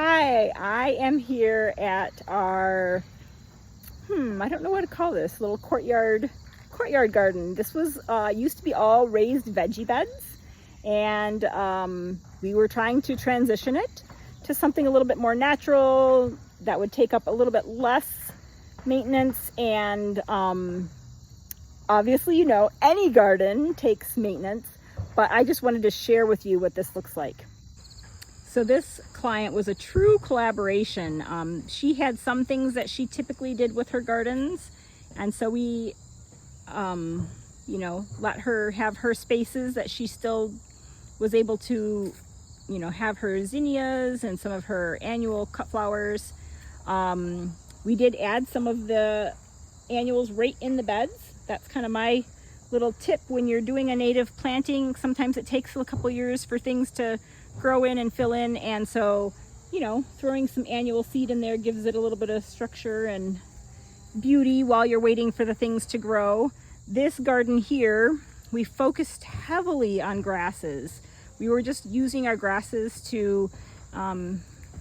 Hi, I am here at our, I don't know what to call this, little courtyard garden. This was used to be all raised veggie beds, and we were trying to transition it to something a little bit more natural that would take up a little bit less maintenance. And obviously, any garden takes maintenance, but I just wanted to share with you what this looks like. So this client was a true collaboration. She had some things that she typically did with her gardens, and so we let her have her spaces that she still was able to have her zinnias and some of her annual cut flowers. We did add some of the annuals right in the beds. That's kind of my little tip when you're doing a native planting. Sometimes it takes a couple years for things to grow in and fill in, and so throwing some annual seed in there gives it a little bit of structure and beauty while you're waiting for the things to grow. This garden here, we focused heavily on grasses. We were just using our grasses to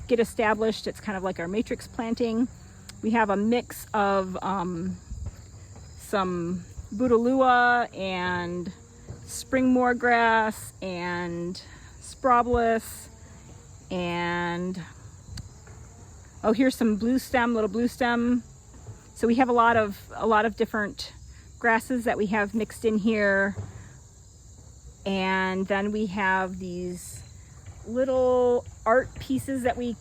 get established. It's kind of like our matrix planting. We have a mix of some bouteloua and springmore grass and sprabless, and here's some little blue stem. So we have a lot of different grasses that we have mixed in here. And then we have these little art pieces that we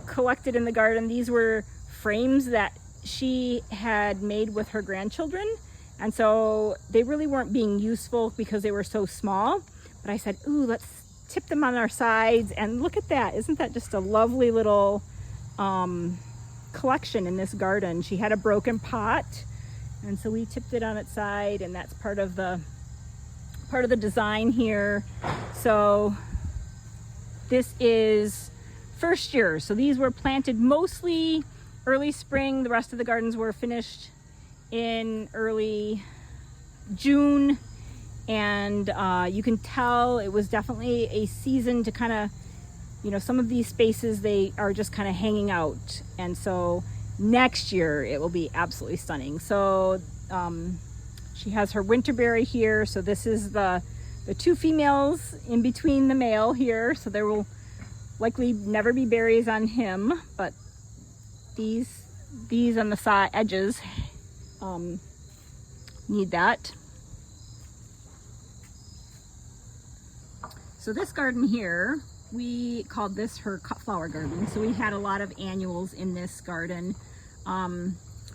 collected in the garden. These were frames that she had made with her grandchildren, and so they really weren't being useful because they were so small. But I said, ooh, let's tip them on our sides, and look at that. Isn't that just a lovely little collection in this garden? She had a broken pot, and so we tipped it on its side, and that's part of the design here. So this is first year. So these were planted mostly early spring. The rest of the gardens were finished in early June. And you can tell it was definitely a season to kind of, some of these spaces, they are just kind of hanging out. And so next year it will be absolutely stunning. So she has her winterberry here. So this is the two females in between the male here. So there will likely never be berries on him, but these on the side edges need that. So this garden here, we called this her cut flower garden. So we had a lot of annuals in this garden.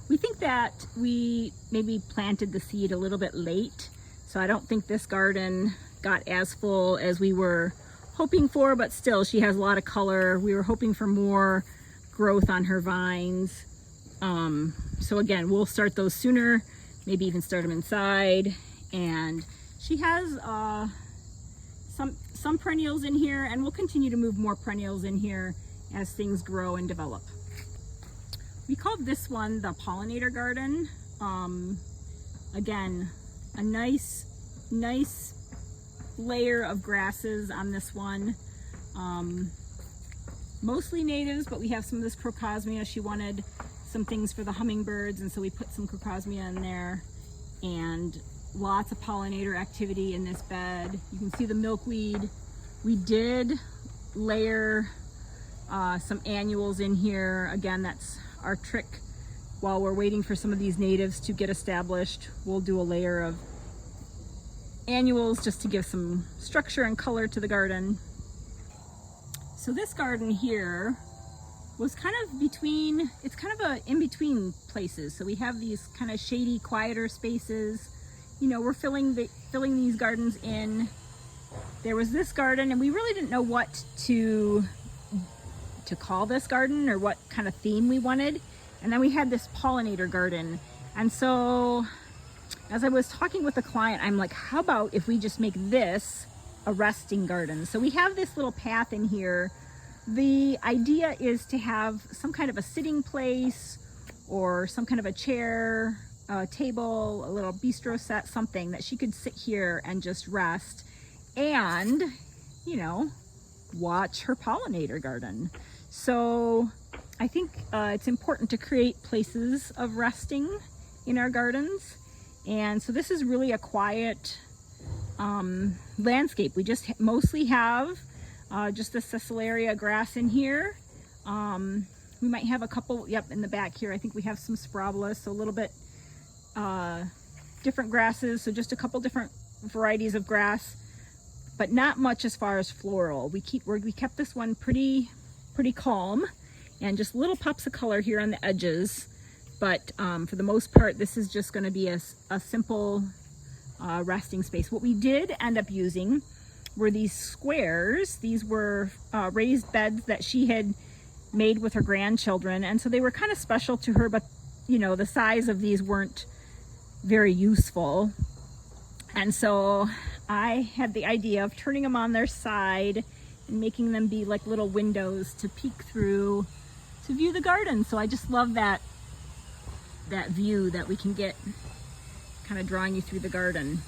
We think that we maybe planted the seed a little bit late. So I don't think this garden got as full as we were hoping for, but still she has a lot of color. We were hoping for more growth on her vines. So again, we'll start those sooner, maybe even start them inside. And she has some perennials in here, and we'll continue to move more perennials in here as things grow and develop. We called this one the pollinator garden. Again, a nice layer of grasses on this one. Mostly natives, but we have some of this crocosmia. She wanted some things for the hummingbirds, and so we put some crocosmia in there, and lots of pollinator activity in this bed. You can see the milkweed. We did layer some annuals in here. Again, that's our trick. While we're waiting for some of these natives to get established, we'll do a layer of annuals just to give some structure and color to the garden. So this garden here was kind of between, it's kind of a in-between places. So we have these kind of shady, quieter spaces. We're filling these gardens in. There was this garden, and we really didn't know what to call this garden or what kind of theme we wanted. And then we had this pollinator garden. And so as I was talking with the client, I'm like, how about if we just make this a resting garden? So we have this little path in here. The idea is to have some kind of a sitting place or some kind of a chair, a table, a little bistro set, something that she could sit here and just rest and, watch her pollinator garden. So I think it's important to create places of resting in our gardens. And so this is really a quiet landscape. We just mostly have just the Caesareria grass in here. We might have a couple, yep, in the back here, I think we have some Sprabolus, so a little bit different grasses, so just a couple different varieties of grass, but not much as far as floral. We kept this one pretty calm, and just little pops of color here on the edges, but for the most part, this is just going to be a simple resting space. What we did end up using were these squares. These were raised beds that she had made with her grandchildren, and so they were kind of special to her, but you know, the size of these weren't very useful. And so I had the idea of turning them on their side and making them be like little windows to peek through to view the garden. So I just love that view that we can get, kind of drawing you through the garden.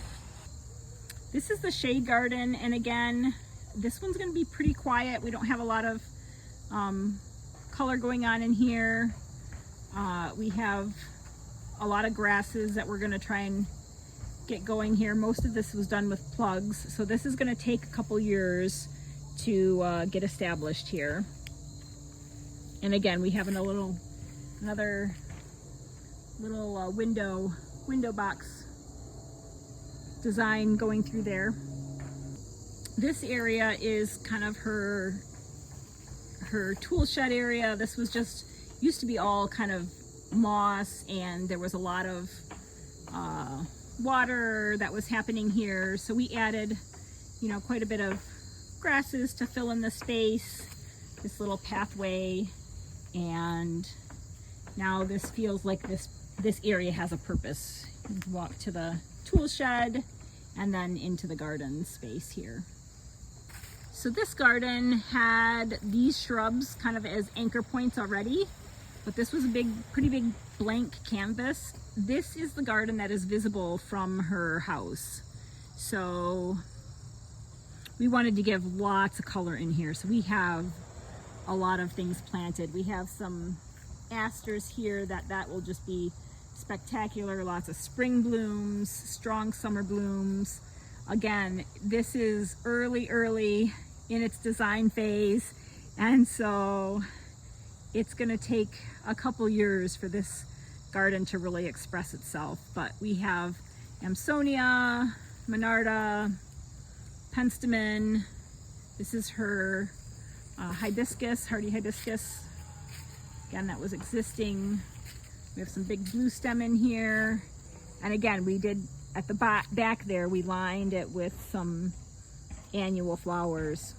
This is the shade garden, and again, this one's going to be pretty quiet. We don't have a lot of color going on in here. We have a lot of grasses that we're going to try and get going here. Most of this was done with plugs, so this is going to take a couple years to get established here. And again, we have another little window box design going through there. This area is kind of her tool shed area. This was just used to be all kind of moss, and there was a lot of water that was happening here, so we added, you know, quite a bit of grasses to fill in the space, this little pathway, and now this feels like this area has a purpose. You can walk to the tool shed and then into the garden space here. So this garden had these shrubs kind of as anchor points already, but this was a pretty big blank canvas. This is the garden that is visible from her house. So we wanted to give lots of color in here. So we have a lot of things planted. We have some asters here that will just be spectacular. Lots of spring blooms, strong summer blooms. Again, this is early in its design phase, and so it's going to take a couple years for this garden to really express itself. But we have Amsonia, Monarda, Penstemon. This is her hibiscus, hardy hibiscus. Again, that was existing. We have some big blue stem in here. And again, we did at the back there, we lined it with some annual flowers.